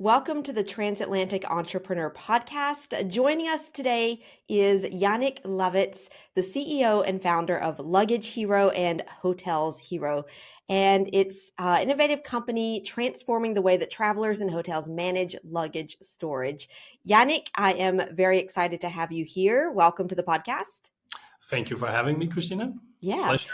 Welcome to the Transatlantic Entrepreneur Podcast. Joining us today is Jannik Lawaetz, the CEO and founder of LuggageHero and HotelsHero. And it's an innovative company transforming the way that travelers and hotels manage luggage storage. Jannik, I am very excited to have you here. Welcome to the podcast. Thank you for having me, Christina. Yeah. Pleasure.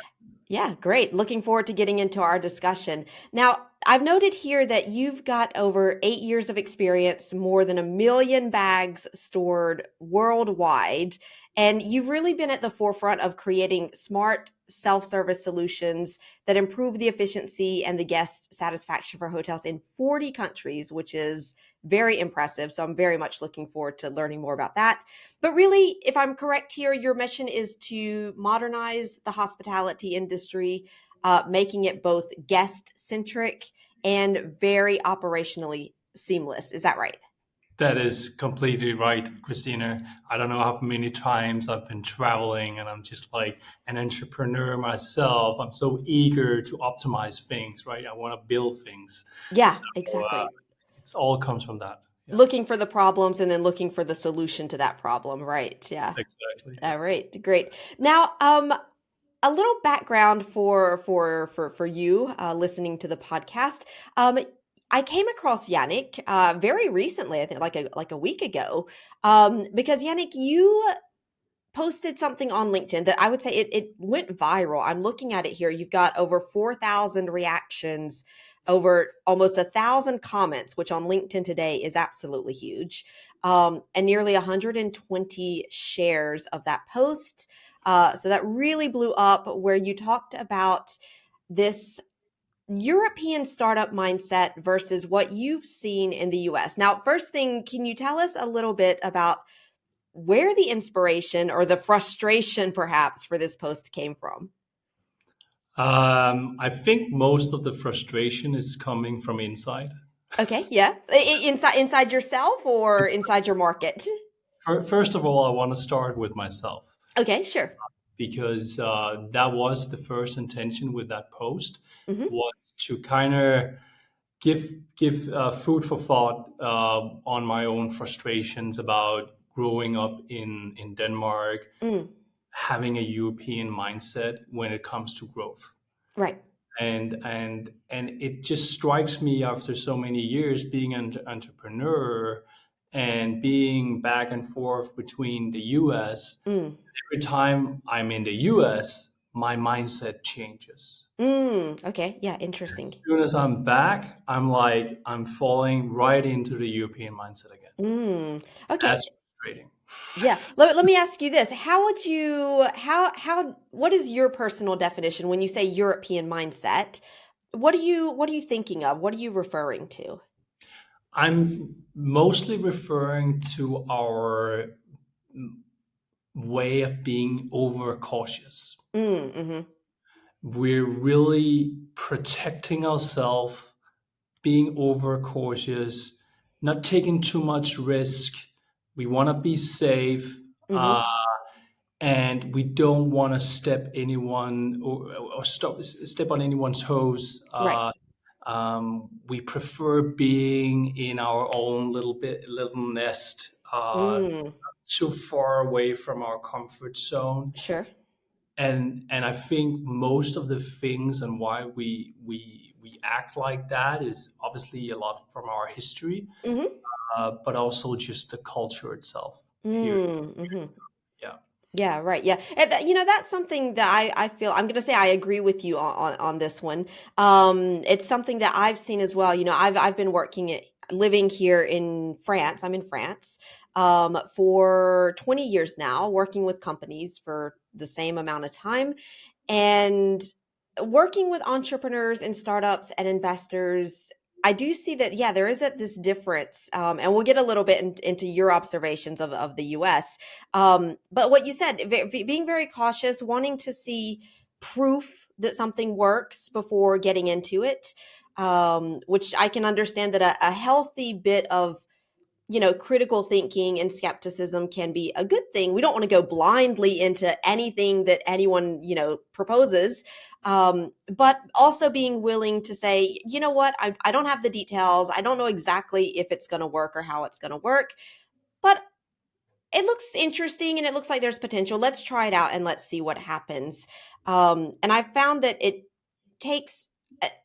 Yeah, great. Looking forward to getting into our discussion. Now, I've noted here that you've got over 8 years of experience, more than 1 million bags stored worldwide, and you've really been at the forefront of creating smart self-service solutions that improve the efficiency and the guest satisfaction for hotels in 40 countries, which is very impressive. So I'm very much looking forward to learning more about that. But really, if I'm correct here, your mission is to modernize the hospitality industry, making it both guest-centric and very operationally seamless. Is that right? That is completely right, Christina. I don't know how many times I've been traveling and I'm just like an entrepreneur myself. I'm so eager to optimize things, right? I want to build things. Yeah, So exactly. it all comes from that. Yeah, Looking for the problems and then looking for the solution to that problem, right? Yeah. exactly. All right, great. Now, a little background for you listening to the podcast. I came across Jannik very recently, I think like a week ago, because Jannik, you posted something on LinkedIn that I would say it went viral. I'm looking at it here. You've got over 4,000 reactions, over almost 1,000 comments, which on LinkedIn today is absolutely huge, and nearly 120 shares of that post. So that really blew up, where you talked about this European startup mindset versus what you've seen in the US. Now, first thing, can you tell us a little bit about where the inspiration or the frustration perhaps for this post came from? I think most of the frustration is coming from inside. Okay, yeah. Inside yourself or inside your market? First of all, I want to start with myself, Okay, sure. because that was the first intention with that post, Hmm. was to kind of give food for thought on my own frustrations about growing up in Denmark, Mm, having a European mindset when it comes to growth. right. And it just strikes me after so many years being an entrepreneur and being back and forth between the US. Mm, Every time I'm in the US, my mindset changes. okay. Yeah, interesting. As soon as I'm back, I'm like, I'm falling right into the European mindset again. Okay. That's frustrating. Yeah. Let me ask you this. How would you what is your personal definition when you say European mindset? What are you thinking of? What are you referring to? I'm mostly referring to our way of being overcautious. Mm-hmm. We're really protecting ourselves, being overcautious, not taking too much risk. We want to be safe. Mm-hmm. And we don't want to step anyone or step on anyone's toes. Right. We prefer being in our own little nest, Mm, too far away from our comfort zone. sure. And I think most of the things and why we act like that is obviously a lot from our history, Mm-hmm. but also just the culture itself here. Mm-hmm. Yeah. Yeah, right. Yeah. And that's something that I feel I'm going to say I agree with you on this one. It's something that I've seen as well. I've been living here in France. I'm in France for 20 years now, working with companies for the same amount of time. And working with entrepreneurs and startups and investors, I do see that, yeah, there is this difference. And we'll get a little bit into your observations of the US. But what you said, being very cautious, wanting to see proof that something works before getting into it, which I can understand that a healthy bit of critical thinking and skepticism can be a good thing. We don't want to go blindly into anything that anyone, proposes. But also being willing to say, you know what, I don't have the details. I don't know exactly if it's going to work or how it's going to work, but it looks interesting and it looks like there's potential. Let's try it out and let's see what happens. And I found that it takes,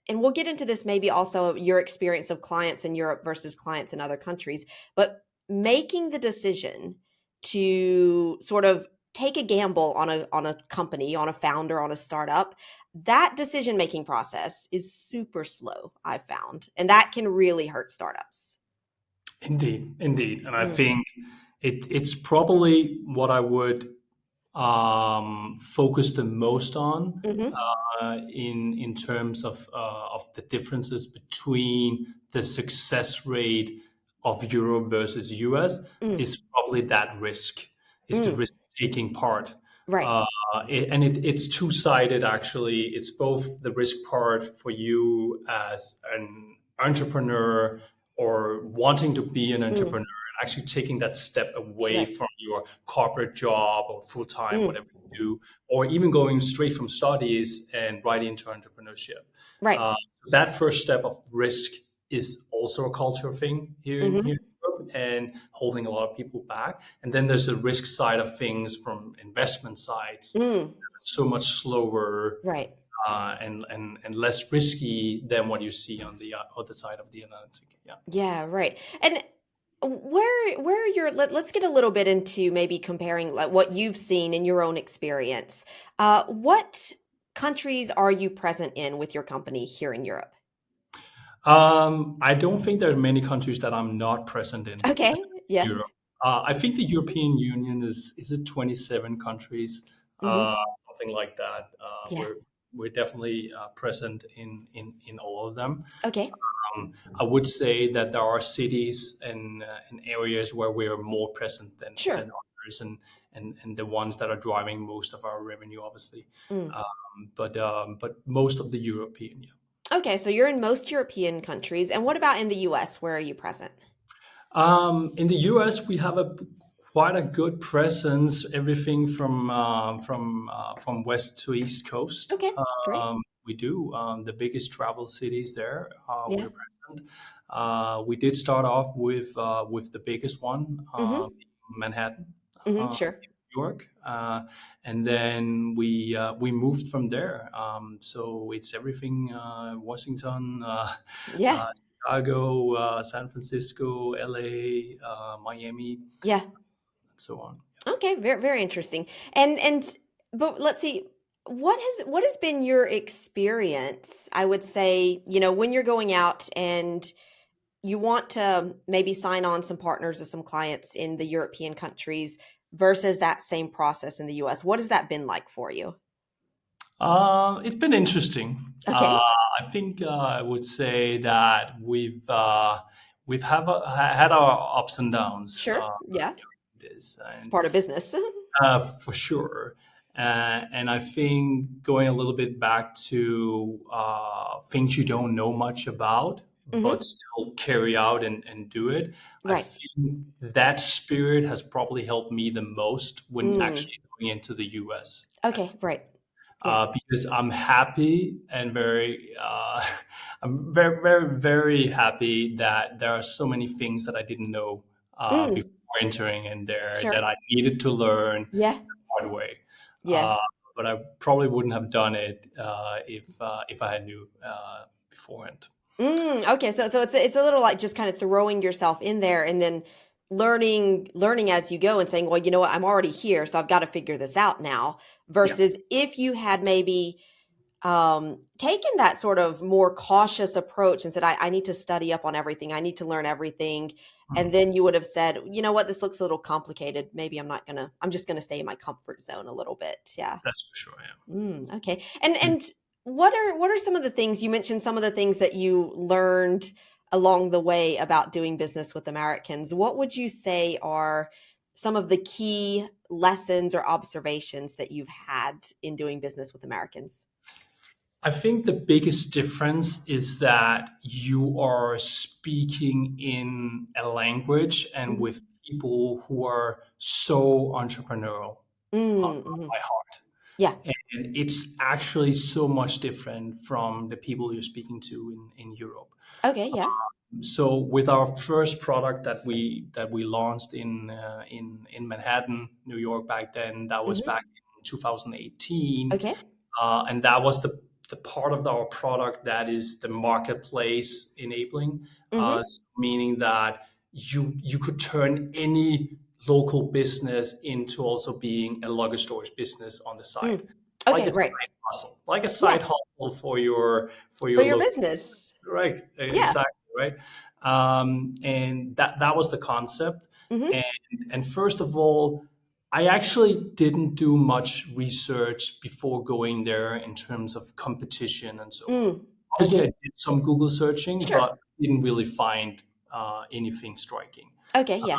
and we'll get into this maybe also your experience of clients in Europe versus clients in other countries, but making the decision to sort of take a gamble on a company, on a founder, on a startup, that decision making process is super slow, I've found, and that can really hurt startups. Indeed, indeed. And I Mm. think it's probably what I would focus the most on Hmm. in terms of the differences between the success rate of Europe versus US Mm. is probably that risk, is the Mm. risk taking part. Right. Uh, it's two-sided actually. It's both the risk part for you as an entrepreneur or wanting to be an Mm. entrepreneur and actually taking that step away Right. from your corporate job or full-time, Mm. whatever you do, or even going straight from studies and right into entrepreneurship. Right. Uh, that first step of risk is also a culture thing here Hmm. in Europe and holding a lot of people back. And then there's the risk side of things from investment sides, Mm. so much slower Right. and less risky than what you see on the other side of the Atlantic. Yeah. Yeah, right. And where you're let's get a little bit into maybe comparing like what you've seen in your own experience. What countries are you present in with your company here in Europe? I don't think there are many countries that I'm not present in Okay. Yeah. Europe. I think the European Union is it 27 countries, uh, Hmm. something like that. Yeah. We're definitely present in all of them. Okay. I would say that there are cities and areas where we are more present than Sure. others, and the ones that are driving most of our revenue, obviously. Mm. But most of the European, yeah. Okay, so you're in most European countries. And what about in the US? Where are you present? In the US, we have a quite a good presence. Everything from west to east coast. Okay, great. We do the biggest travel cities there. Yeah. We're present. We did start off with the biggest one, Hmm. Manhattan, Hmm. Sure. New York, and then we moved from there. So it's everything: Washington, Yeah. uh, Chicago, San Francisco, LA, Miami, and Yeah. so on. Okay, very very interesting. And but let's see, what has been your experience? I would say, when you're going out and you want to maybe sign on some partners or some clients in the European countries versus that same process in the US. What has that been like for you? It's been interesting. Okay, I think I would say that we've had our ups and downs sure. Yeah. during this, It's and part of business. for sure. And I think going a little bit back to things you don't know much about, but Hmm. still carry out and do it. I Right. think that spirit has probably helped me the most when Mm. actually going into the US. Okay, right. Yeah. Because I'm happy and I'm very, very, very happy that there are so many things that I didn't know Mm. before entering in there Sure. that I needed to learn Yeah. hard way. Yeah. Uh, but I probably wouldn't have done it if I had knew beforehand. Okay, so it's a little like just kind of throwing yourself in there and then learning as you go and saying, well, you know what, I'm already here, so I've got to figure this out now. Yeah. Versus if you had maybe taken that sort of more cautious approach and said, I need to study up on everything, I need to learn everything, and Mm, then you would have said, you know what, this looks a little complicated. Maybe I'm just gonna stay in my comfort zone a little bit. Yeah. that's for sure. Okay. And Yeah. and what are some of the things you mentioned? Some of the things that you learned along the way about doing business with Americans. What would you say are some of the key lessons or observations that you've had in doing business with Americans? I think the biggest difference is that you are speaking in a language and Mhm. with people who are so entrepreneurial Mm-hmm. by heart. Yeah. And it's actually so much different from the people you're speaking to in Europe. Okay. Yeah. So with our first product that we launched in Manhattan, New York back then, that was Hmm. back in 2018, Okay. and that was the part of our product that is the marketplace enabling, Hmm. meaning that you could turn any local business into also being a luggage storage business on the side, Mm. like Okay. a Right. side hustle, like a Yeah. side hustle for For your your local. business. Right, Yeah. exactly, right. And that was the concept. Hmm. And first of all, I actually didn't do much research before going there in terms of competition and so on. Mm. Obviously, I Okay. did some Google searching, Sure. but didn't really find anything striking. Okay. Yeah.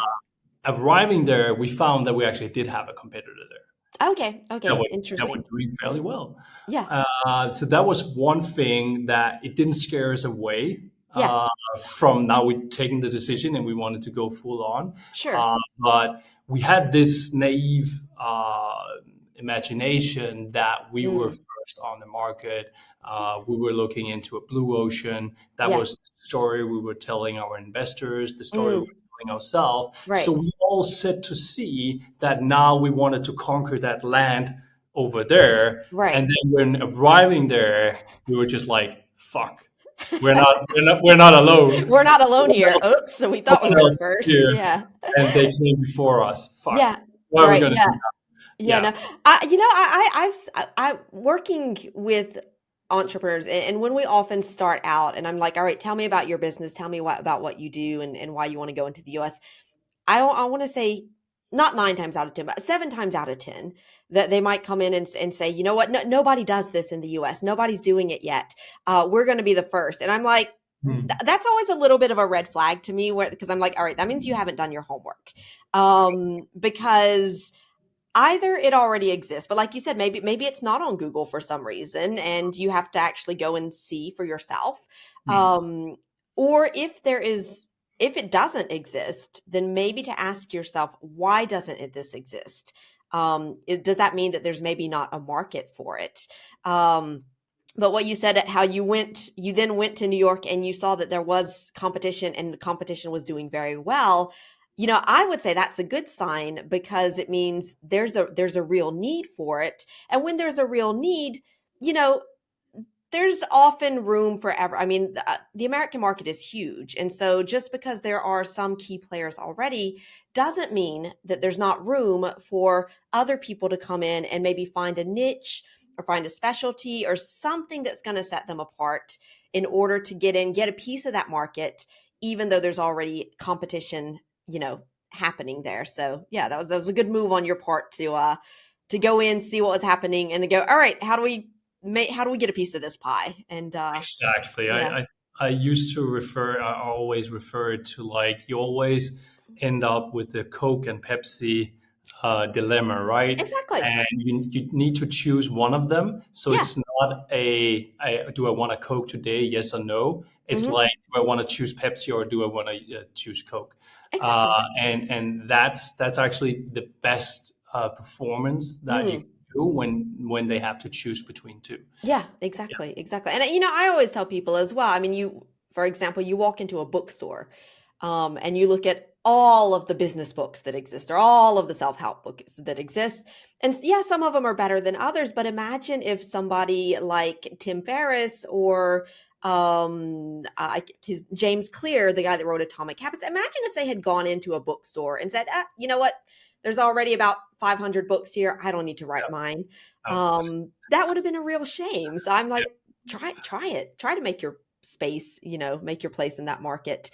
Arriving there, we found that we actually did have a competitor there Okay. that Okay. were that were Interesting. doing fairly well. Yeah. So that was one thing that it didn't scare us away Yeah. from now we taking the decision and we wanted to go full on. Sure. But we had this naive imagination that we were Mm. first on the market. We were looking into a blue ocean. That Yeah. was the story we were telling our investors, the story we Mm. were telling ourselves. So Right. we all set to see that now we wanted to conquer that land over there. Right. And then when arriving there, we were just like, "Fuck, we're not alone. We're not alone Someone here. else, Oops. So we thought we were someone the else is first. here, Yeah. and they came before us. Fuck, Yeah. what are we Right. gonna Yeah. do now?" Yeah, Yeah. no, I working with entrepreneurs, and when we often start out, and I'm like, all right, tell me about your business, tell me about what you do, and why you want to go into the U.S. I want to say not 9 times out of 10, but 7 times out of 10 that they might come in and say, you know what, no, nobody does this in the U.S. Nobody's doing it yet. We're going to be the first, and I'm like. Hmm. That's always a little bit of a red flag to me, where because I'm like, all right, that means you haven't done your homework, because either it already exists, but like you said, maybe it's not on Google for some reason, and you have to actually go and see for yourself. Hmm. Or if it doesn't exist, then maybe to ask yourself, why doesn't this exist? Does that mean that there's maybe not a market for it? But what you said at how you then went to New York and you saw that there was competition and the competition was doing very well. I would say that's a good sign because it means there's a real need for it. And when there's a real need, you know, there's often room for I mean, the American market is huge. And so just because there are some key players already doesn't mean that there's not room for other people to come in and maybe find a niche or find a specialty or something that's going to set them apart in order to get a piece of that market, even though there's already competition, happening there. So yeah, that was a good move on your part to go in, see what was happening, and then go, all right, how do we get a piece of this pie? And Exactly. yeah, I used to I always refer to like you always end up with the Coke and Pepsi dilemma, right? exactly. And you need to choose one of them. So Yeah. it's not do I want a Coke today? Yes or no. It's Hmm. like, do I want to choose Pepsi or do I want to choose Coke? Exactly. And that's actually the best performance that you can Mm. do when they have to choose between two. Yeah, Yeah. exactly, exactly. And I always tell people as well. I mean, for example, you walk into a bookstore, and you look at all of the business books that exist, or all of the self-help books that exist, and yeah, some of them are better than others. But imagine if somebody like Tim Ferriss or his James Clear, the guy that wrote Atomic Habits. Imagine if they had gone into a bookstore and said, you know what? There's already about 500 books here. I don't need to write mine. Oh, That would have been a real shame. So I'm like, try it. Try to make your space, make your place in that market.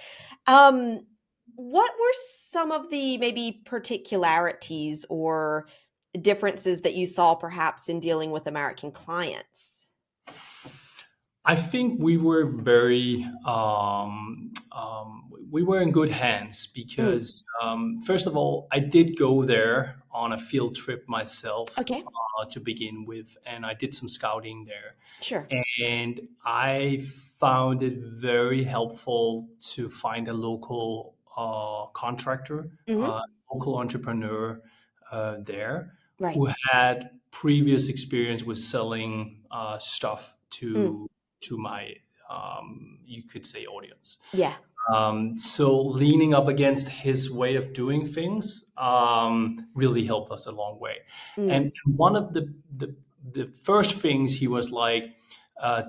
Um, what were some of the maybe particularities or differences that you saw perhaps in dealing with American clients? I think we were very we were in good hands Mm. because first of all, I did go there on a field trip myself Okay. to begin with, and I did some scouting there, Sure. and I found it very helpful to find a local contractor, Hmm. local entrepreneur there Right. who had previous experience with selling stuff Mm. to my you could say audience. Yeah. So leaning up against his way of doing things really helped us a long way. Mm. And one of the first things he was like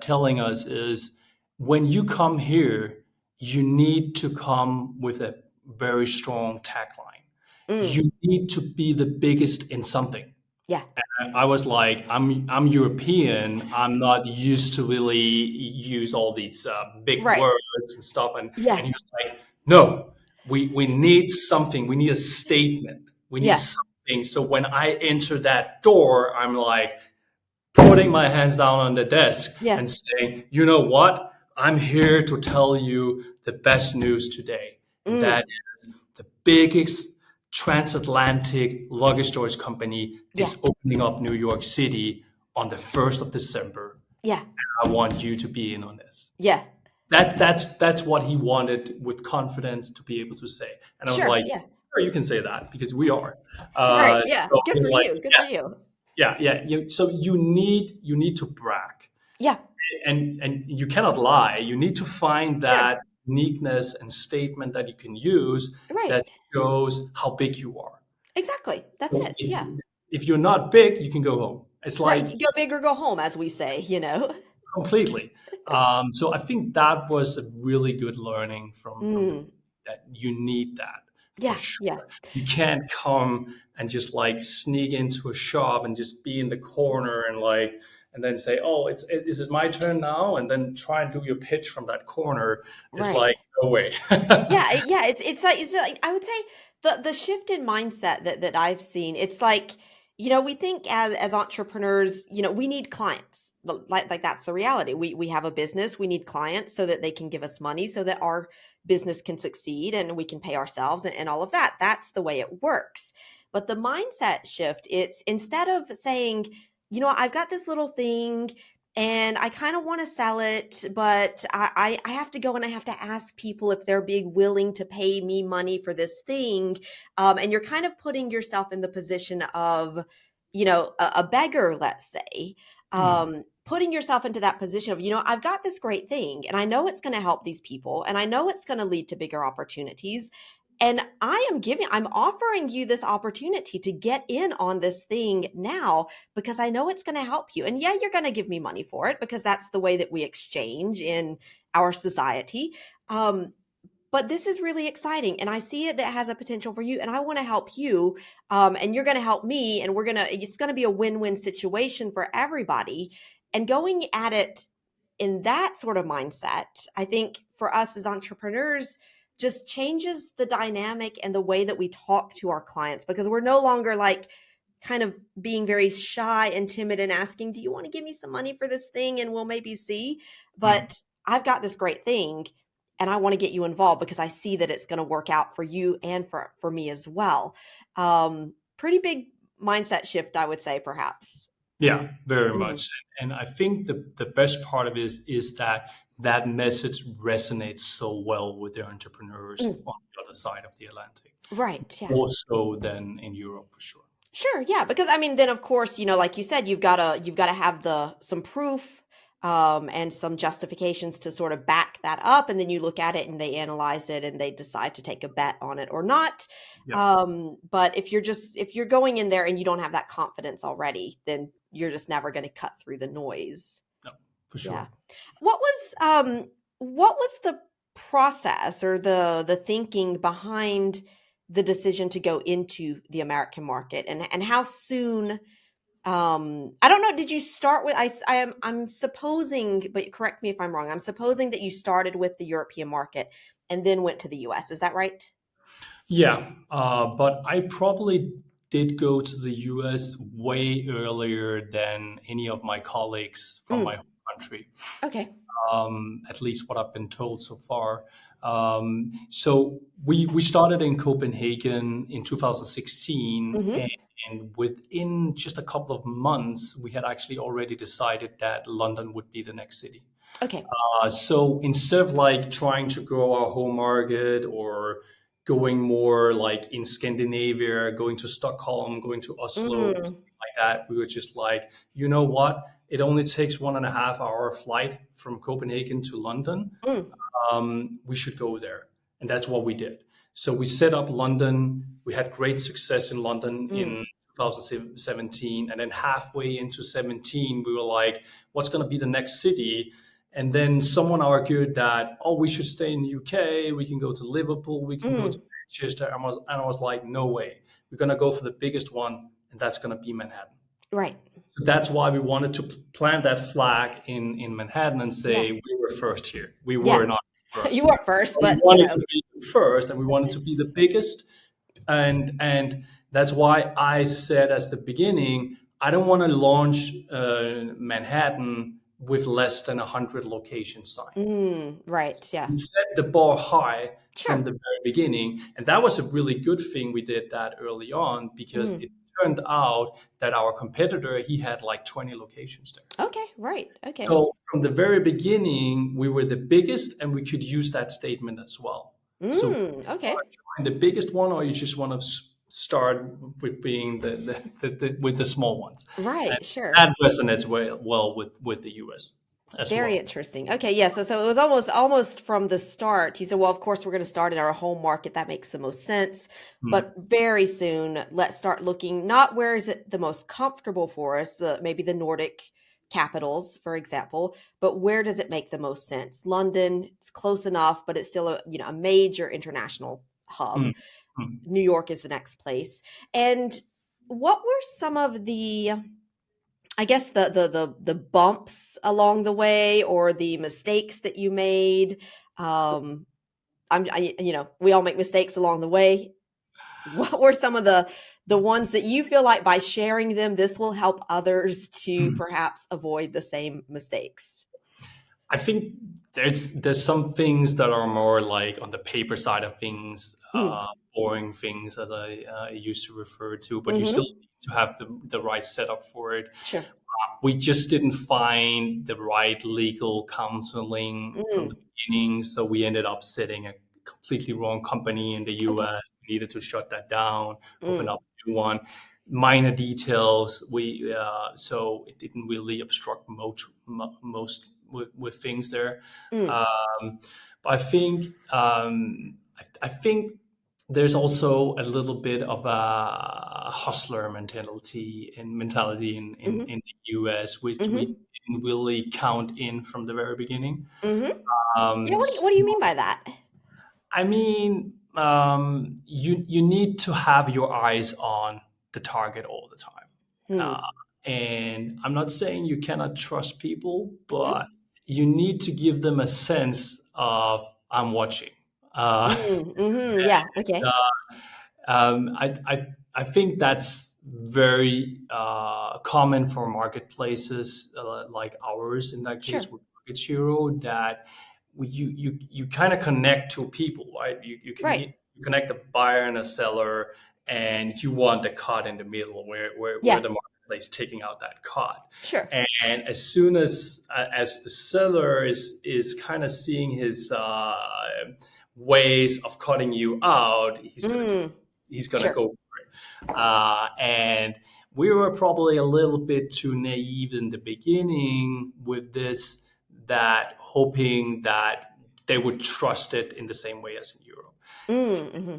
telling us is, when you come here, you need to come with a very strong tagline. Mm. You need to be the biggest in something. Yeah. I was like, I'm European. I'm not used to really use all these big Right. words and stuff. Yeah. And he was like, no, we need something. We need a statement. We need Yeah. something. So when I enter that door, I'm like putting my hands down on the desk Yeah. and saying, you know what? I'm here to tell you the best news today. And Mm. that is the biggest transatlantic luggage storage company Yeah. is opening up New York City on the 1st of December. Yeah. I want you to be in on this. Yeah. That's what he wanted with confidence to be able to say. And I was Sure. like, Yeah. sure, you can say that because we are. Right. Yeah. So Good he was for like, you. Good for yes, you. yeah. So you need to brag, Yeah. and you cannot lie. You need to find Sure. that uniqueness and statement that you can use Right. that shows how big you are. Exactly. That's So it. Yeah. if you're not big, you can go home. It's Right. like Go big or go home, as we say, you know? completely. So I think that was a really good learning from the Mm. that you need that for Yeah. sure. Yeah. You can't come and just like sneak into a shop and just be in the corner and like and then say, "Oh, this is my turn now," and then try and do your pitch from that corner. Is Right. like no way. Yeah, yeah, it's like I would say the shift in mindset that I've seen, it's like, we think as entrepreneurs, we need clients. Like that's the reality. We have a business, we need clients so that they can give us money so that our business can succeed and we can pay ourselves and all of that. That's the way it works. But the mindset shift, it's instead of saying, I've got this little thing and I kind of want to sell it, but I have to go and I have to ask people if they're being willing to pay me money for this thing. And you're kind of putting yourself in the position of, a beggar, let's say, Hmm. putting yourself into that position of, I've got this great thing and I know it's going to help these people and I know it's going to lead to bigger opportunities. And I'm offering you this opportunity to get in on this thing now because I know it's going to help you. And yeah, you're going to give me money for it because that's the way that we exchange in our society. Um, but this is really exciting and I see it that has a potential for you and I want to help you. And you're going to help me and it's going to be a win-win situation for everybody. And going at it in that sort of mindset, I think for us as entrepreneurs, just changes the dynamic and the way that we talk to our clients because we're no longer like kind of being very shy and timid and asking, do you want to give me some money for this thing? And we'll maybe see. Hmm. But I've got this great thing and I want to get you involved because I see that it's going to work out for you and for me as well. Pretty big mindset shift, I would say, perhaps. Yeah, very Mm. much. And I think the best part of it is that that message resonates so well with the entrepreneurs Mm. on the other side of the Atlantic, Right. Yeah. more so than in Europe for sure. Sure, yeah, because I mean, then of course, like you said, you've gotta have some proof, and some justifications to sort of back that up, and then you look at it and they analyze it and they decide to take a bet on it or not. Yeah, But if you're going in there and you don't have that confidence already, then you're just never going to cut through the noise. no, for Yeah. sure. What was the process or the thinking behind the decision to go into the American market and how soon I don't know, did you start with I'm supposing, but correct me if I'm wrong. I'm supposing that you started with the European market and then went to the US. Is that right? Yeah, but I probably did go to the US way earlier than any of my colleagues from my Mm, home country. okay. At least what I've been told so far. So we started in Copenhagen in 2016, Mm-hmm. and within just a couple of months, we had actually already decided that London would be the next city. Okay. So instead of like trying to grow our home market or going more like in Scandinavia, going to Stockholm, going to Oslo, Mm, something like that, we were just like, you know what? It only takes 1.5 hour flight from Copenhagen to London. mm, We should go there. And that's what we did. So we set up London. We had great success in London mm, in 2017. And then halfway into 17, we were like, what's going to be the next city? And then someone argued that, oh, we should stay in the UK. We can go to Liverpool. We can go to mm. Manchester. And I was like, no way. We're going to go for the biggest one, and that's going to be Manhattan. Right. So that's why we wanted to plant that flag in Manhattan and Yeah. say we were first here. We Yeah. were not You first. weren't first, We but wanted to be first, and we wanted to be the biggest. And that's why I said at the beginning, I don't want to launch Manhattan with less than 100 locations signed. right. Yeah. We set the bar high from Sure. the very beginning, and that was a really good thing we did that early on because Mm. it turned out that our competitor he had like 20 locations there. Okay. Right. Okay. So from the very beginning, we were the biggest, and we could use that statement as well. So Okay. join the biggest one, or you just want to start with being with the small ones, and Right. Sure. that resonates well with the US as Very well. interesting. Okay, yeah. So it was almost from the start. You said, well, of course we're going to start in our home market. That makes the most sense. Mm, But very soon, let's start looking not where is it the most comfortable for us, maybe the Nordic capitals, for example, but where does it make the most sense? London, it's close enough, but it's still a major international hub. mm, mm, New York is the next place. And what were some of the I guess the bumps along the way or the mistakes that you made. Um, we all make mistakes along the way. What were some of the ones that you feel like by sharing them, this will help others to mm. perhaps avoid the same mistakes? I think there's some things that are more like on the paper side of things, Mm, boring things as I used to refer to, but you still mm-hmm. need to have the right setup for it. Sure. We just didn't find the right legal counseling from the Mm, beginning, so we ended up setting a completely wrong company in the okay. US. We needed to shut that down, open Mm, up a new one. Minor details, we so it didn't really obstruct most with things there. mm, But I think there's also a little bit of a hustler mentality mm-hmm. in the US, which we Mm-hmm. didn't really count in from the very beginning. Mm-hmm. Yeah. Um, What do you mean by that? I mean, you need to have your eyes on the target all the time. Hmm. And I'm not saying you cannot trust people, Mm-hmm. but you need to give them a sense of I'm watching. Uh, Mm, mm-hmm. Yeah. Okay. I think that's very common for marketplaces like ours. In that Sure. case, with LuggageHero, that you kind of connect to people, right? Right. You connect a buyer and a seller, and you want the cut in the middle where Yeah. the marketplace taking out that cut. Sure. And as soon as the seller is kind of seeing his ways of cutting you out, Mm, he's gonna sure. go for it. And we were probably a little bit too naive in the beginning with this, that hoping that they would trust it in the same way as in Europe. Mm, mhm.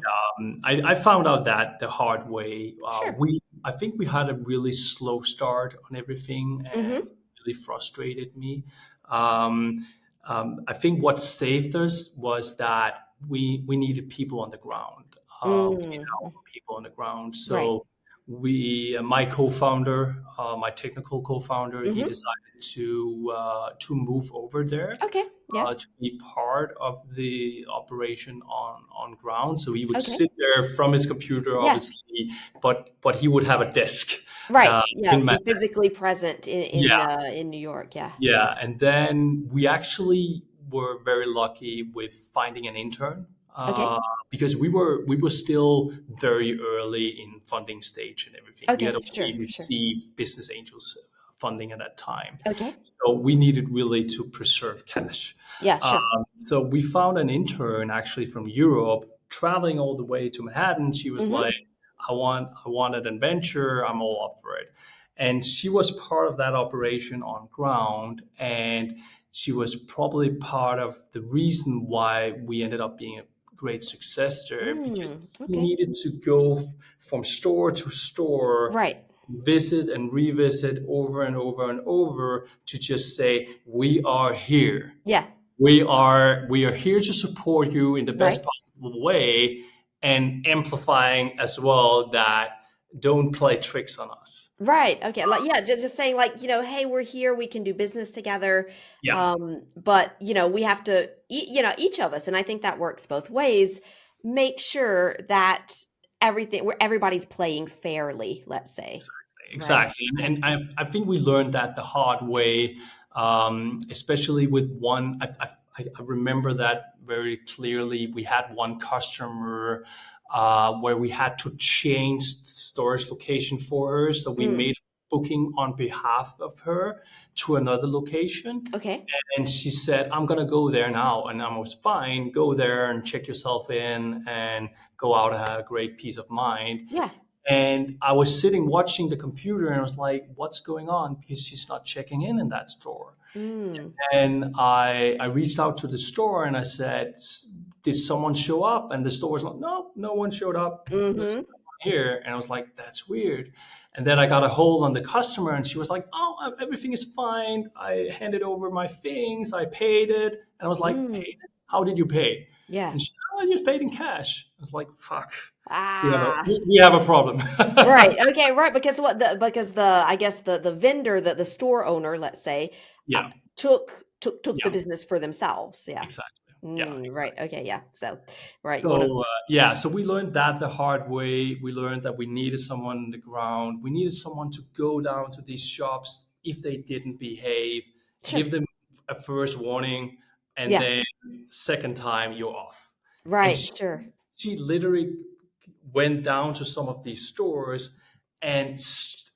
I found out that the hard way. Sure. I think we had a really slow start on everything, and Mhm. really frustrated me. Um, I think what saved us was that we needed people on the ground. We needed our Mm, people on the ground. right. So my co-founder, my technical co-founder, he Mhm. decided to move over there Okay. Yeah. to be part of the operation on ground. So he would Okay. sit there from his computer, Yeah. obviously, but he would have a desk Right. Yeah. in Be Manhattan. physically present in Yeah, in New York. Yeah. yeah. And then we actually were very lucky with finding an intern, Okay. because we were still very early in funding stage and everything. We had Okay. only Sure. Sure. received business angels funding at that time, Okay. so we needed really to preserve cash. Yeah. Sure. So we found an intern actually from Europe traveling all the way to Manhattan. She was like, Mm-hmm. I want an adventure. I'm all up for it. And she was part of that operation on ground. And she was probably part of the reason why we ended up being a great success there, because she Okay. needed to go from store to store, Right. visit and revisit over and over and over to just say, we are here. Yeah. We are here to support you in the best Right. possible way, and amplifying as well that don't play tricks on us. Right. Okay. Like, yeah, just saying like, hey, we're here, we can do business together. Yeah, But we have to, each of us, and I think that works both ways, make sure that where everybody's playing fairly, let's say. Right. exactly. And I think we learned that the hard way, especially with one. I remember that very clearly. We had one customer where we had to change storage location for her. So we Mm. made a booking on behalf of her to another location. Okay. And she said, I'm going to go there now. And I was fine. Go there and check yourself in and go out and have a great peace of mind. Yeah. And I was sitting watching the computer and I was like, what's going on? Because she's not checking in that store. Mm. And I reached out to the store and I said, did someone show up? And the store was like, no, no one showed up. There's Mm-hmm. no one here. And I was like, that's weird. And then I got a hold on the customer and she was like, oh, everything is fine. I handed over my things. I paid it. And I was like, paid Mm. it? How did you pay? Yeah. And she, oh, I just paid in cash. I was like, fuck. Ah. We have a problem. Right. Okay. Right. Because I guess the vendor, the store owner, let's say, uh, Yeah, took the yeah, business for themselves. Yeah. exactly. Yeah, Right. exactly. Okay. Yeah. So, right. You want to. So yeah, so we learned that the hard way. We learned that we needed someone on the ground. We needed someone to go down to these shops if they didn't behave, Sure. give them a first warning, and Yeah. then second time you're off. And Right. Sure. she literally went down to some of these stores and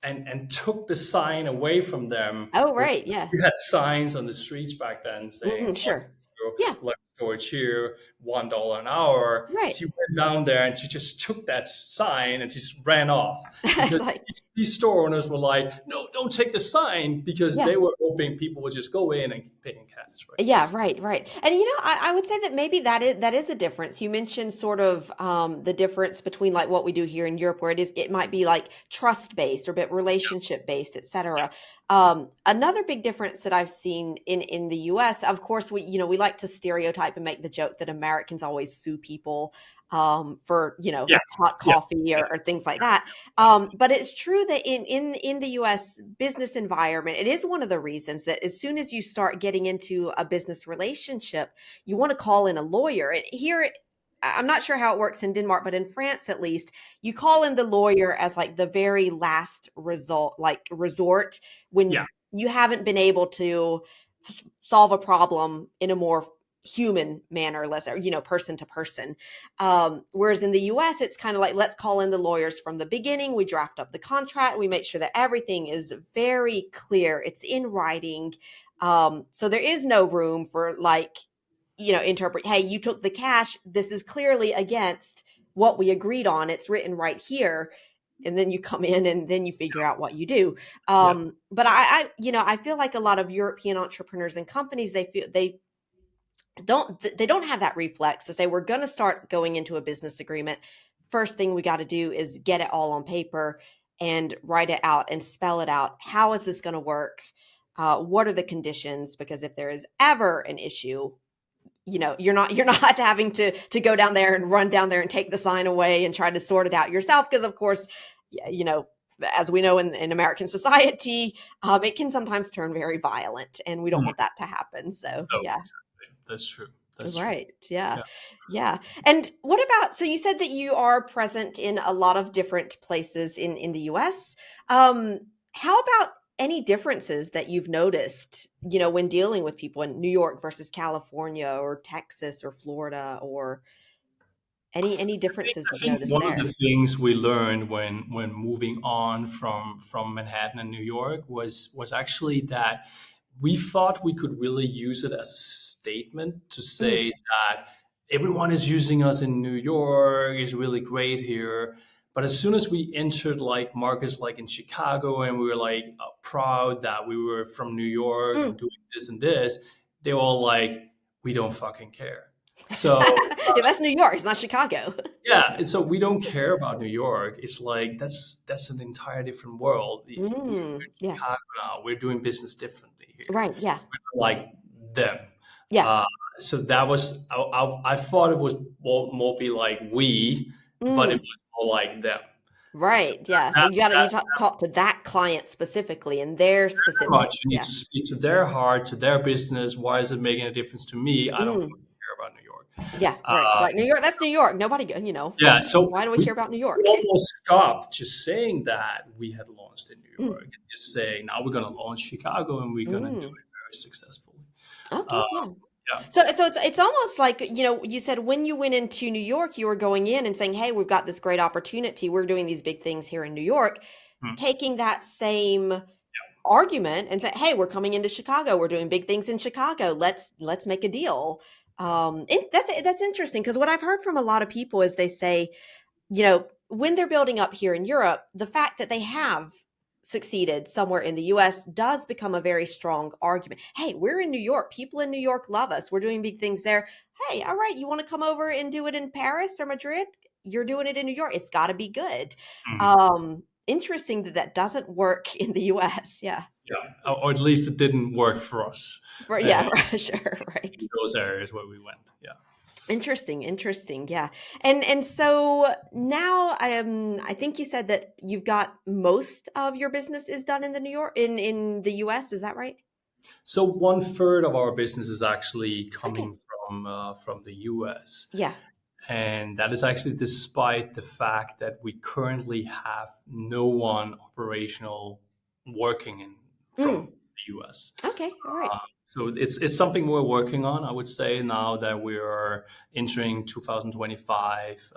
and took the sign away from them. Oh, right. Yeah. We had signs on the streets back then saying, Sure. Yeah. like storage here, $1 an hour. Right. She went down there and she just took that sign and she just ran off, It's because like, these store owners were like, no, don't take the sign, because yeah. they were hoping people would just go in and pay in cash, right? Yeah, right, right. And I would say that maybe that is a difference. You mentioned sort of the difference between like what we do here in Europe, where it might be like trust based or a bit relationship based, etc. Another big difference that I've seen in the US, of course, we like to stereotype and make the joke that Americans always sue people for Yeah, hot yeah, coffee or things like that. But it's true that in the US business environment, it is one of the reasons that as soon as you start getting into a business relationship, you want to call in a lawyer. And here, I'm not sure how it works in Denmark, but in France at least, you call in the lawyer as like the very last resort when yeah, you haven't been able to solve a problem in a more human manner, less, person to person. Whereas in the US, it's kind of like, let's call in the lawyers from the beginning. We draft up the contract. We make sure that everything is very clear. It's in writing. So there is no room for like, interpret, hey, you took the cash. This is clearly against what we agreed on. It's written right here. And then you come in and then you figure out what you do. yeah, But I feel like a lot of European entrepreneurs and companies, they don't have that reflex to say, we're going to start going into a business agreement. First thing we got to do is get it all on paper and write it out and spell it out. How is this going to work? What are the conditions? Because if there is ever an issue, you're not having to go down there and run down there and take the sign away and try to sort it out yourself. Because of course, as we know in American society, it can sometimes turn very violent, and we don't mhm. want that to happen. So No, yeah. exactly. That's true. That's true. Right. Yeah. Yeah. Yeah. And what about, so you said that you are present in a lot of different places in the US. How about any differences that you've noticed, when dealing with people in New York versus California or Texas or Florida, or any differences I you've think noticed one of there? the things we learned when moving on from Manhattan and New York was actually that we thought we could really use it as a statement to Mm, say that everyone is using us in New York, is really great here. But as soon as we entered like markets like in Chicago and we were like proud that we were from New York and mm. doing this and this, they were all like, we don't fucking care. So Yeah, that's New York. It's not Chicago. yeah, and so we don't care about New York. It's like that's an entire different world. We're in Yeah. Chicago now. We're doing business differently here. Right. Yeah. We're not like them. Yeah. Uh, so that was I thought it was more be like we, but it Mm. was more like them. So Right. Yeah. So that, you talk to that client specifically and their much specific. you need Yeah. to speak to their heart, to their business. Why is it making a difference to me? I don't Mm. fucking care about New York. Yeah. Right. Uh, Like New York. That's New York. Nobody. Yeah, so Why do we we care about New York? almost stopped just saying that we had launched in New Mm. York and just saying now we're going to launch Chicago and we're going to do Mm. it very successfully. Okay. Uh, Yeah. yeah. So it's almost like, you said when you went into New York, you were going in and saying, "Hey, we've got this great opportunity. We're doing these big things here in New York." Hmm. Taking that same argument and say, "Hey, we're coming into Chicago. We're doing big things in Chicago. Let's make a deal." That's interesting because what I've heard from a lot of people is they say, when they're building up here in Europe, the fact that they have succeeded somewhere in the US does become a very strong argument. Hey, we're in New York. People in New York love us. We're doing big things there. Hey, all right, you want to come over and do it in Paris or Madrid? You're doing it in New York. It's got to be good. Mhm. Interesting that that doesn't work in the US. Yeah. Yeah, or at least it didn't work for us Yeah, uh, sure, right. in those areas where we went. Yeah. Interesting. Yeah. And so now I think you said that you've got most of your business is done in the New York in the US, is that right? So one third of our business is actually Okay. coming from the US. Yeah. And that is actually despite the fact that we currently have no one operational working in Mm. from the US. Okay. All right. So it's something we're working on. I would say now that we are entering 2025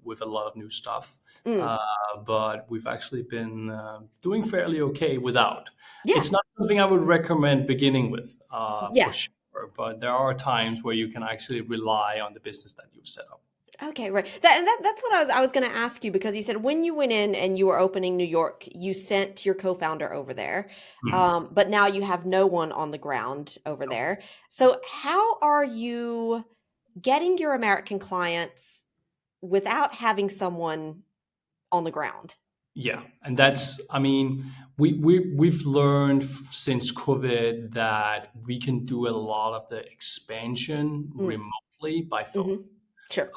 with a lot of new stuff, Mm. uh, but we've actually been doing fairly okay without. Yeah. It's not something I would recommend beginning with for Yeah. sure, but there are times where you can actually rely on the business that you've set up. Okay, right. That's what I was going to ask you because you said when you went in and you were opening New York, you sent your co-founder over there. Hmm. But now you have no one on the ground over there. So how are you getting your American clients without having someone on the ground? Yeah, and that's, I mean, we've learned since COVID that we can do a lot of the expansion Mm, remotely by phone. mhm. Sure.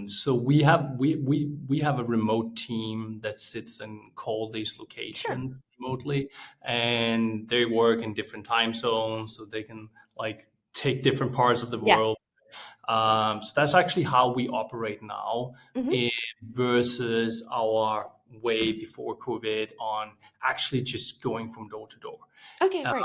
So we have a remote team that sits and call these Sure. locations remotely, and they work in different time zones, so they can like take different parts of the Yeah. world. So that's actually how we operate now, Mhm. in, versus our way before COVID on actually just going from door to door. Okay, right.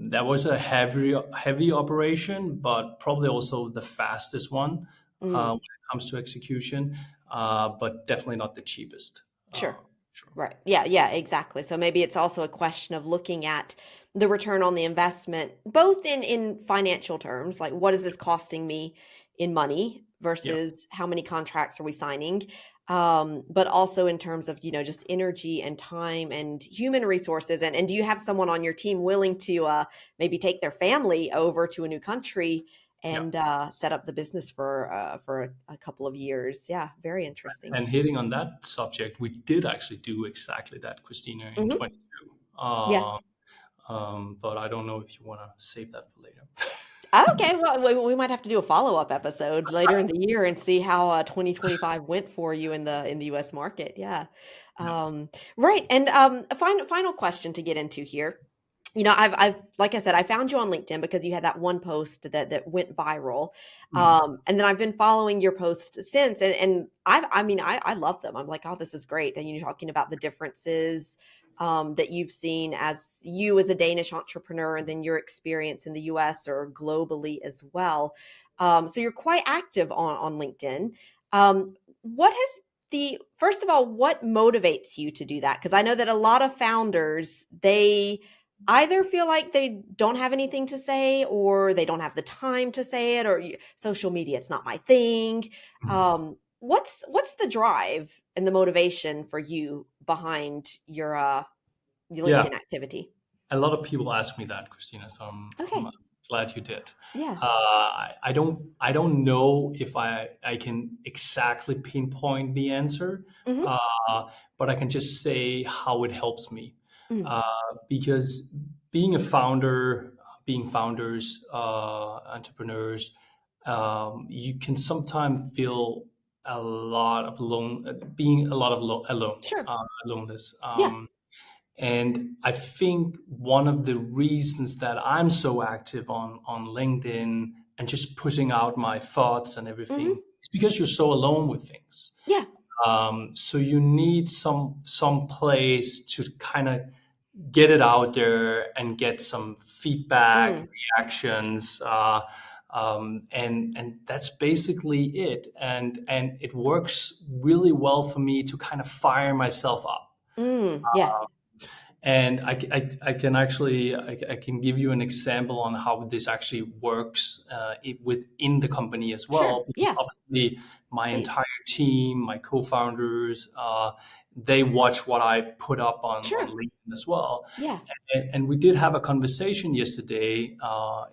That was a heavy operation, but probably also the fastest one when Mm, it comes to execution, but definitely not the cheapest. sure. Sure. Right. Yeah, yeah, exactly. So maybe it's also a question of looking at the return on the investment, both in financial terms, like what is this costing me in money Yeah. versus how many contracts are we signing, but also in terms of just energy and time and human resources, and do you have someone on your team willing to maybe take their family over to a new country Yeah. and set up the business for a couple of years? Yeah, very interesting. And hitting on that subject, we did actually do exactly that, Christina, in Hmm. 22. Yeah. But I don't know if you want to save that for later. Oh, okay, well, we might have to do a follow-up episode later in the year and see how 2025 went for you in the US market. Yeah. Yeah. Right. And a final question to get into here. I've like I said, I found you on LinkedIn because you had that one post that went viral. Mm. And then I've been following your posts since, and I mean I love them. I'm like, oh, this is great. And you're talking about the differences that you've seen as you as a Danish entrepreneur, and then your experience in the US or globally as well. So you're quite active on LinkedIn. What has first of all, what motivates you to do that? Because I know that a lot of founders, they either feel like they don't have anything to say, or they don't have the time to say it, or social media, it's not my thing. What's the drive and the motivation for you behind your Yeah, LinkedIn activity? a lot of people ask me that, Christina. So I'm Okay. glad you did. Yeah. I don't know if I can exactly pinpoint the answer, Mhm. uh, but I can just say how it helps me. Mm. Uh, because being a founder, being founders, entrepreneurs, you can sometimes feel a lot of being a lot of alone, Sure. aloneness. Yeah. And I think one of the reasons that I'm so active on LinkedIn and just putting out my thoughts and everything Mhm. is because you're so alone with things. Yeah. So you need some place to kind of get it out there and get some feedback, Mm. reactions, and that's basically it. And it works really well for me to kind of fire myself up. Mm. Yeah. And I can actually I can give you an example on how this actually works within the company as Sure. well, because Yeah. obviously my Please. entire team, my co-founders, they watch what I put up on Sure. LinkedIn as well. Yeah. And we did have a conversation yesterday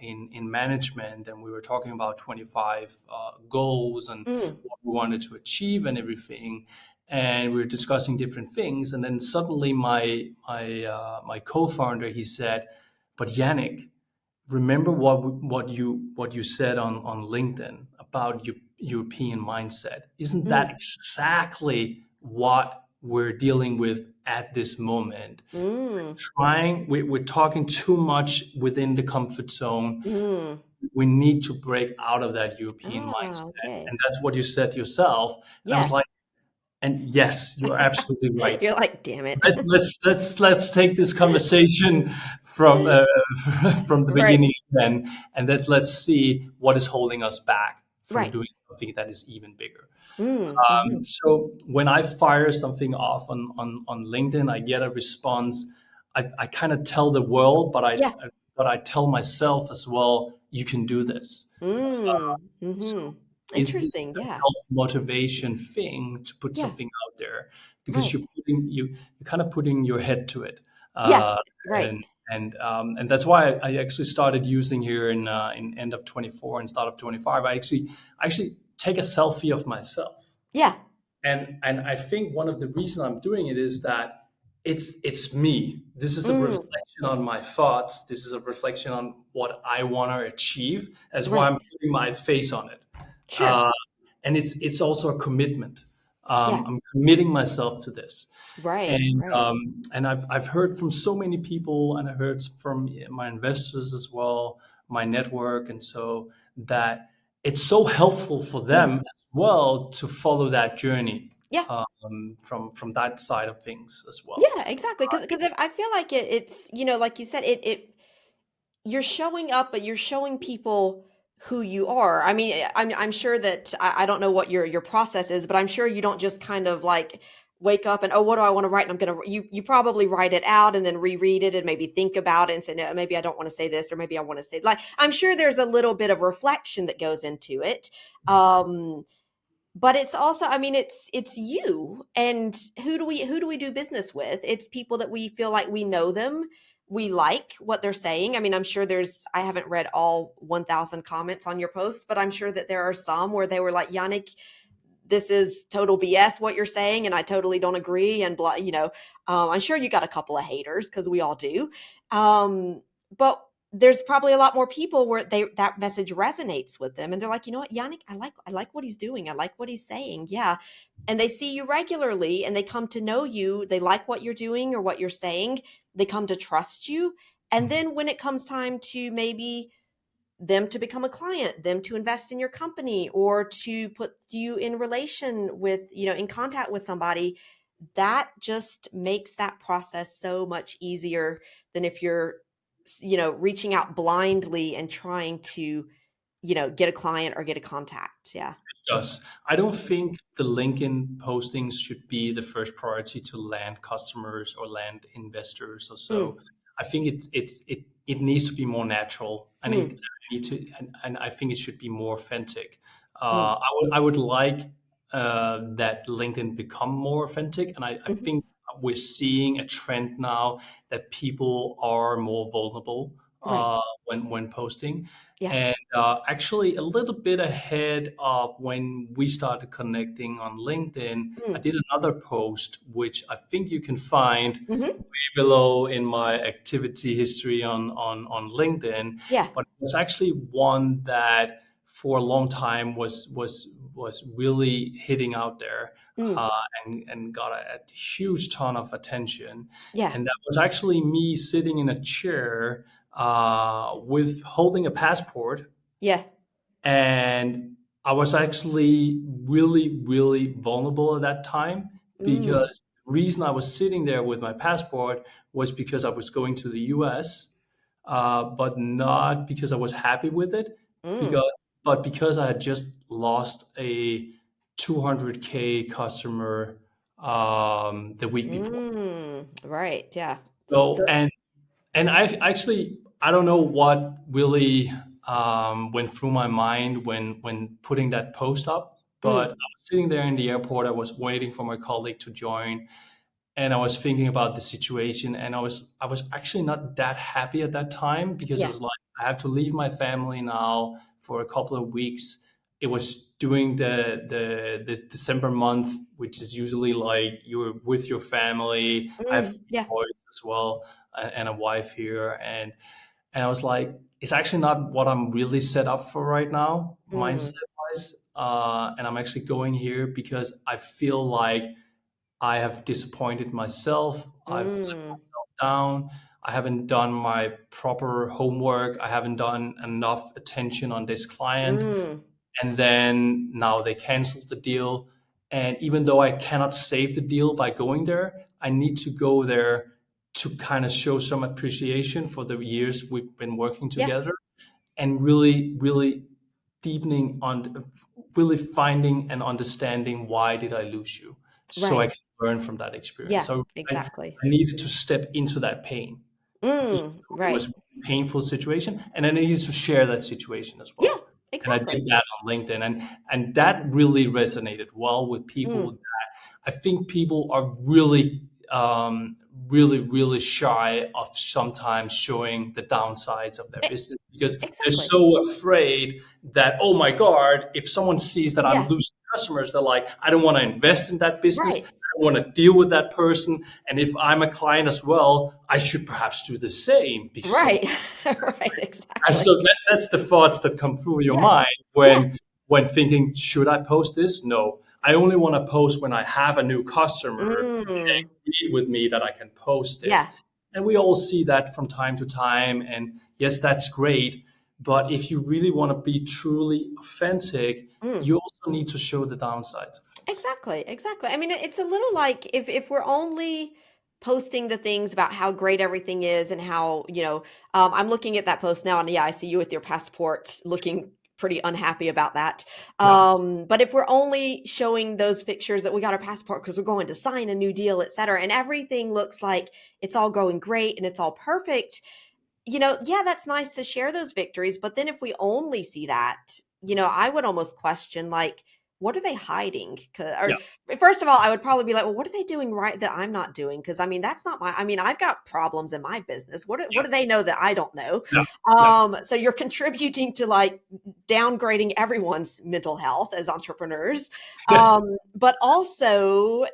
in management, and we were talking about 25 goals and Mm. what we wanted to achieve and everything. And we were discussing different things, and then suddenly my co-founder, he said, "But Yannick, remember what you said on LinkedIn about your European mindset? Isn't that Mm. exactly what we're dealing with at this moment? Mm. We're talking too much within the comfort zone. Mm. We need to break out of that European Ah, mindset." okay. And that's what you said yourself. And I was Yeah. like, and yes, you're absolutely right. You're like, damn it. Let's take this conversation from from the Right. beginning again, and then let's see what is holding us back from Right. doing something that is even bigger. Mm. Hmm. So when I fire something off on LinkedIn, I get a response. I kind of tell the world, Yeah. but I tell myself as well. You can do this. Mm. Hmm. So is this Interesting. a Yeah. self motivation thing to put Yeah. something out there because Right. you're kind of putting your head to it, Yeah. uh, Right. and that's why I actually started using here in end of 24 and start of 25. I actually take a selfie of myself, Yeah. and I think one of the reasons I'm doing it is that it's me. This is a Mm. reflection on my thoughts. This is a reflection on what I want to achieve. That's why Right. I'm putting my face on it, Sure. uh, and it's also a commitment. Yeah. I'm committing myself to this, Right. and Right. I've heard from so many people, and I heard from my investors as well, my network, and so that it's so helpful for Mm. them as well to follow that journey Yeah. from that side of things as well. Yeah, exactly. Because if I feel like it's like you said, it you're showing up, but you're showing people who you are. I mean, I'm sure that I don't know what your process is, but I'm sure you don't just kind of like wake up and, oh, what do I want to write? And I'm gonna you probably write it out and then reread it and maybe think about it and say, no, maybe I don't want to say this, or maybe I want to say, like, I'm sure there's a little bit of reflection that goes into it. Um, but it's also, I mean, it's you, and who do we do business with? It's people that we feel like we know them, we like what they're saying. I mean, I'm sure I haven't read all 1,000 comments on your post, but I'm sure that there are some where they were like, Yannick, this is total BS what you're saying, and I totally don't agree, and blah, I'm sure you got a couple of haters, because we all do. But there's probably a lot more people where that message resonates with them, and they're like, you know what, Yannick, I like what he's doing, I like what he's saying, yeah. And they see you regularly, and they come to know you, they like what you're doing or what you're saying, they come to trust you. And then when it comes time to maybe them to become a client, them to invest in your company, or to put you in relation with, in contact with somebody, that just makes that process so much easier than if you're, reaching out blindly and trying to, get a client or get a contact. Yeah. Does. I don't think the LinkedIn postings should be the first priority to land customers or land investors or so. Mm, I think it needs to be more natural. mm, I need to, and I think it should be more authentic. mm, I would like that LinkedIn become more authentic, and I mhm. think we're seeing a trend now that people are more vulnerable Right. when posting. Yeah. And actually, a little bit ahead of when we started connecting on LinkedIn, I Mm, did another post, which I think you can find mhm. below in my activity history on LinkedIn. Yeah. But it was actually one that for a long time was really hitting out there, Mm, uh, and got a huge ton of attention. yeah. And that was actually me sitting in a chair with holding a passport, Yeah. and I was actually really, really vulnerable at that time Mm, because the reason I was sitting there with my passport was because I was going to the US, but not because I was happy with it, mm, because but because I had just lost a 200K customer the week before. right. Yeah. So So, and I actually I don't know what really went through my mind when putting that post up, but I mm, was sitting there in the airport. I was waiting for my colleague to join, and I was thinking about the situation, and I was actually not that happy at that time because it yeah. was like I have to leave my family now for a couple of weeks. It was during the December month, which is usually like you're with your family. I have Yeah. boys as well, and a wife here, and I was like, it's actually not what I'm really set up for right now, mindset Mm, wise. And I'm actually going here because I feel like I have disappointed myself. I've let mm, myself down. I haven't done my proper homework. I haven't done enough attention on this client. mm, And then now they canceled the deal. And even though I cannot save the deal by going there, I need to go there to kind of show some appreciation for the years we've been working yeah. together and really, really deepening on really finding and understanding why did I lose you so I Right. can learn from that experience. Yeah. So Exactly. I needed to step into that pain. Even though it was Right. a painful situation, and I needed to share that situation as Yeah. well. And I did Exactly. that on LinkedIn, and that really resonated well with people. Mm, I think people are really, really shy of sometimes showing the downsides of their e- business because they're exactly. so afraid that, oh my God, if someone sees that I'm Yeah. losing customers, they're like, I don't want to invest in that business. Right. I don't want to deal with that person. And if I'm a client as well, I should perhaps do the same because someone. Right. Right. And Exactly. so that's the thoughts that come through your Yeah. mind Yeah. when thinking, should I post this? No, I only want to post when I have a new customer Mm, agreed with me that I can post this. yeah. And we all see that from time to time. And yes, that's great. But if you really want to be truly authentic, Mm. you also need to show the downsides of things. Exactly, exactly. I mean, it's a little like if we're only posting the things about how great everything is and how, I'm looking at that post now and yeah, I see you with your passport looking pretty unhappy about that. Yeah. But if we're only showing those pictures that we got our passport because we're going to sign a new deal, et cetera, and everything looks like it's all going great and it's all perfect, yeah, that's nice to share those victories. But then if we only see that, I would almost question like, what are they hiding? Yeah. Or first of all, I would probably be like, well, what are they doing right that I'm not doing? Because I mean, that's not my. I mean, I've got problems in my business. What do they know that I don't know? Yeah. Yeah. So you're contributing to like downgrading everyone's mental health as entrepreneurs, Yeah. but also.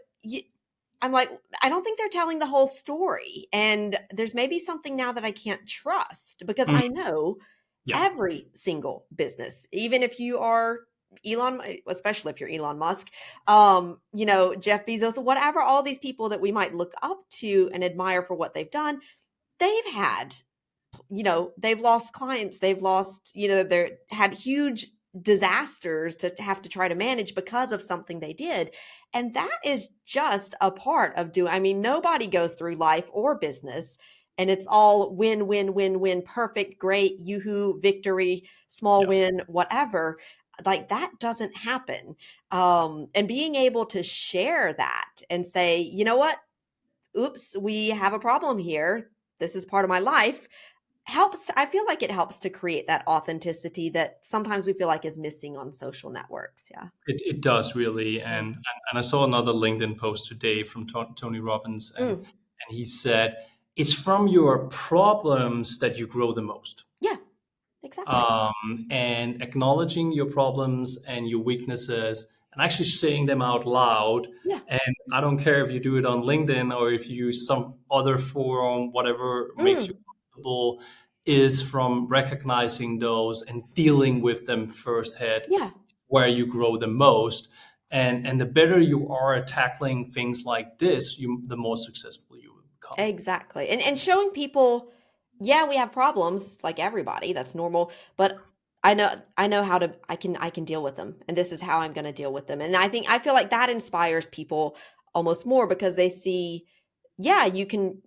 I'm like, I don't think they're telling the whole story. And there's maybe something now that I can't trust because Mm, I know yeah. every single business, even if you are Elon, especially if you're Elon Musk, Jeff Bezos, whatever, all these people that we might look up to and admire for what they've done, they've had, they've lost clients, they've lost, they're had huge disasters to have to try to manage because of something they did. And that is just a part of doing, I mean, nobody goes through life or business and it's all win, win, win, win, perfect, great, yoo-hoo, victory, small Yeah. win, whatever. Like that doesn't happen. And being able to share that and say, you know what? Oops, we have a problem here. This is part of my life helps. I feel like it helps to create that authenticity that sometimes we feel like is missing on social networks. Yeah. It does really, Yeah. and I saw another LinkedIn post today from Tony Robbins, Mm, and he said it's from your problems that you grow the most. yeah, exactly. And acknowledging your problems and your weaknesses and actually saying them out loud. Yeah. And I don't care if you do it on LinkedIn or if you use some other forum, whatever makes you Mm, comfortable, is from recognizing those and dealing with them firsthand yeah. where you grow the most. And the better you are at tackling things like this, the more successful you will become. Exactly. And showing people, yeah, we have problems like everybody. That's normal, but I know how to I can deal with them. And this is how I'm going to deal with them. And I feel like that inspires people almost more because they see, yeah,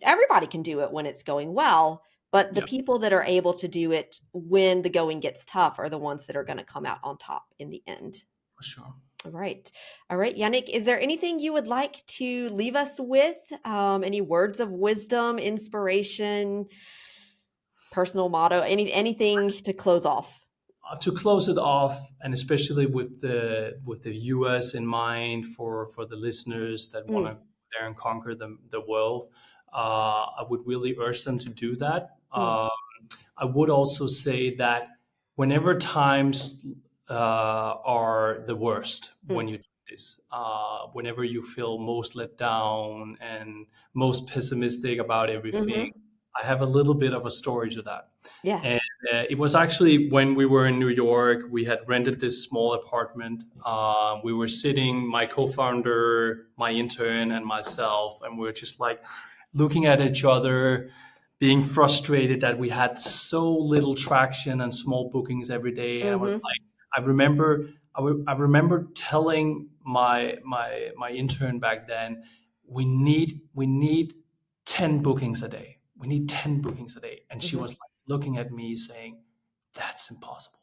everybody can do it when it's going well, but the Yeah, people that are able to do it when the going gets tough are the ones that are going to come out on top in the end. for sure. All right. All right, Yannick, is there anything you would like to leave us with? Any words of wisdom, inspiration, personal motto, anything to close off? To close it off, and especially with the U.S. in mind for the listeners that want to Mm, go there and conquer the world, I would really urge them to do that. mm, I would also say that whenever times are the worst, when mm, you do this, whenever you feel most let down and most pessimistic about everything, mm-hmm. I have a little bit of a story to that. Yeah. And it was actually when we were in New York, we had rented this small apartment. We were sitting, my co founder, my intern, and myself, and we were just like looking at each other, being frustrated that we had so little traction and small bookings every day. I was Mm-hmm. like, I remember telling my intern back then, we need 10 bookings a day. We need 10 bookings a day. And she Mm-hmm. was like looking at me saying, that's impossible.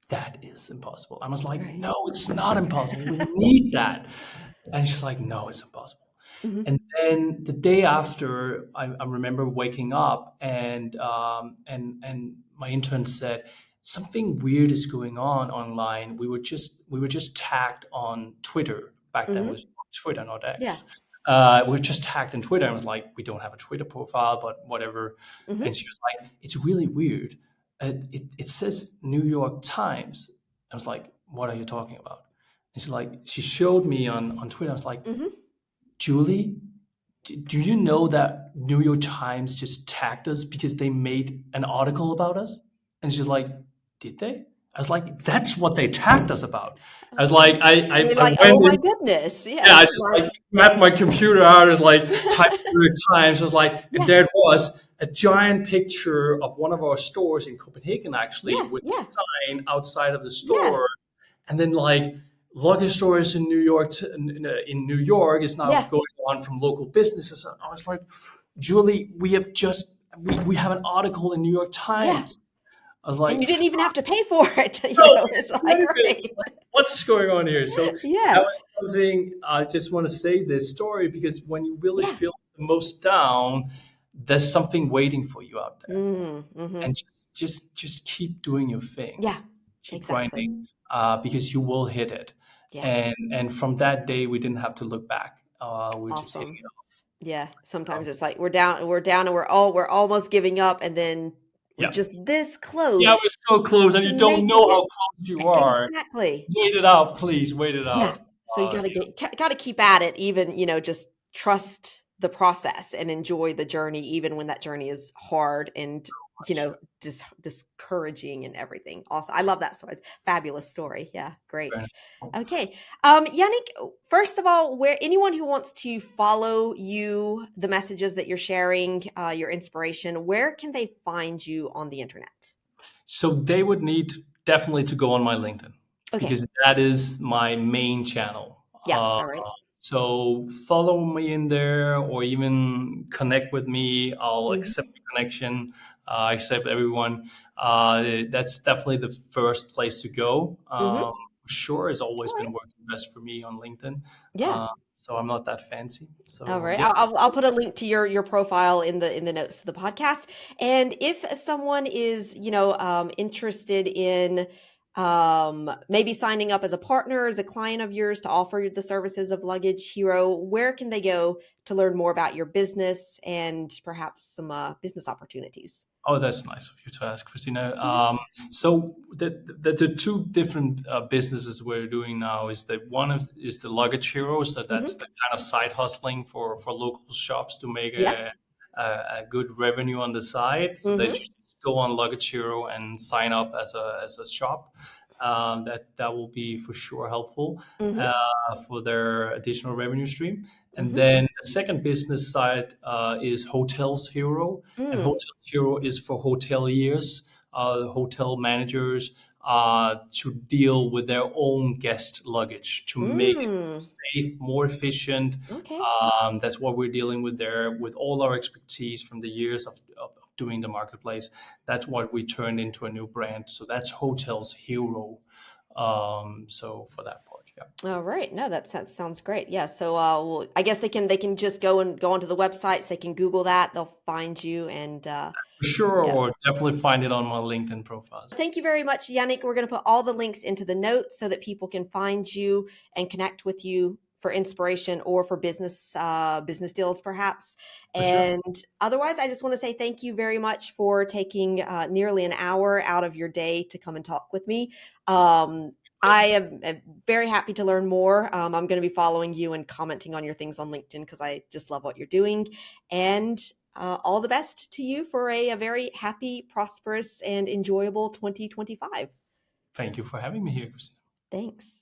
That is impossible. I was like, Right. no, it's not impossible. We need that. And she's like, no, it's impossible. Mm-hmm. And then the day after, I remember waking up and my intern said something weird is going on online. We were just tagged on Twitter back then. It Mm-hmm. was Twitter, not Yeah. X. We were just tagged on Twitter. I was like, we don't have a Twitter profile, but whatever. And Mm-hmm. she was like, it's really weird. It says New York Times. I was like, what are you talking about? And she showed me on Twitter. I was like, Mm-hmm. Julie, do you know that New York Times just tagged us because they made an article about us? And she's like, did they? I was like, that's what they tagged us about. I was like, I mean, I like, went oh my in, goodness. yeah, I Yes. just like grabbed my computer out, I was like, typed New York Times. I was like, and Yeah. there it was, a giant picture of one of our stores in Copenhagen, actually, Yeah. with Yeah. a sign outside of the Yeah. store. And then like luggage stores in New York in New York is now Yeah. going on from local businesses. And I was like, Julie, we have an article in New York Yeah. Times. I was And like, you didn't even have to pay for it. no, It's like, anything. great. Like, what's going on here? So Yeah. that was something I just want to say this story because when you really Yeah. feel the most down, there's something waiting for you out there, Mm-hmm. and just keep doing your thing, Yeah. keep Exactly. grinding, because you will hit it. Yeah. And from that day, we didn't have to look back. We were just hitting Awesome. it off. Yeah. Sometimes So, it's like we're down and we're almost giving up and then we're yeah, just this yeah, close we're so close, and to you don't making know it. how close you are. Exactly. Wait it out, please. Wait it Yeah. out. So you Uh, gotta keep at it, even, just trust the process and enjoy the journey, even when that journey is hard and, Sure. discouraging and everything. Awesome. I love that story. Fabulous story. Yeah, great. Right. Okay. Yannick, first of all, where anyone who wants to follow you, the messages that you're sharing, your inspiration, where can they find you on the internet? So they would need definitely to go on my LinkedIn. Okay. because that is my main channel. Yeah. All right. So follow me in there, or even connect with me. I'll Mm-hmm. accept the connection. I accept everyone. That's definitely the first place to go. Mm-hmm. For sure, it's All always right. been working best for me on LinkedIn. Yeah. Uh, so I'm not that fancy. All So right. yeah, I'll put a link to your profile in the notes to the podcast. And if someone is, interested in maybe signing up as a partner, as a client of yours to offer the services of Luggage Hero, where can they go to learn more about your business and perhaps some business opportunities? oh, that's nice of you to ask, Christina. Yeah. So the two different businesses we're doing now is that one is the luggage hero, so that's Hmm. the kind of side hustling for local shops to make Yeah. a good revenue on the side. So they Hmm. should just go on luggage hero and sign up as a shop. That will be for sure helpful Hmm. for their additional revenue stream. And Hmm. then the second business side is HotelsHero, and Mm. HotelsHero is for hoteliers, hotel managers, to deal with their own guest luggage to make it Mm. safe, more efficient. Okay. That's what we're dealing with there, with all our expertise from the years of doing the marketplace. That's what we turned into a new brand. So that's HotelsHero. So for that part, yeah. All right. No, that sounds great. Yeah. So, well, I guess they can just go onto the websites. They can Google that. They'll find you. And For sure, yeah. or definitely find it on my LinkedIn profile. Thank you very much, Yannick. We're going to put all the links into the notes so that people can find you and connect with you for inspiration or for business deals, perhaps. For sure. And otherwise, I just want to say thank you very much for taking nearly an hour out of your day to come and talk with me. I am very happy to learn more. I'm going to be following you and commenting on your things on LinkedIn because I just love what you're doing. And all the best to you for a very happy, prosperous, and enjoyable 2025. Thank you for having me here, Christina. Thanks.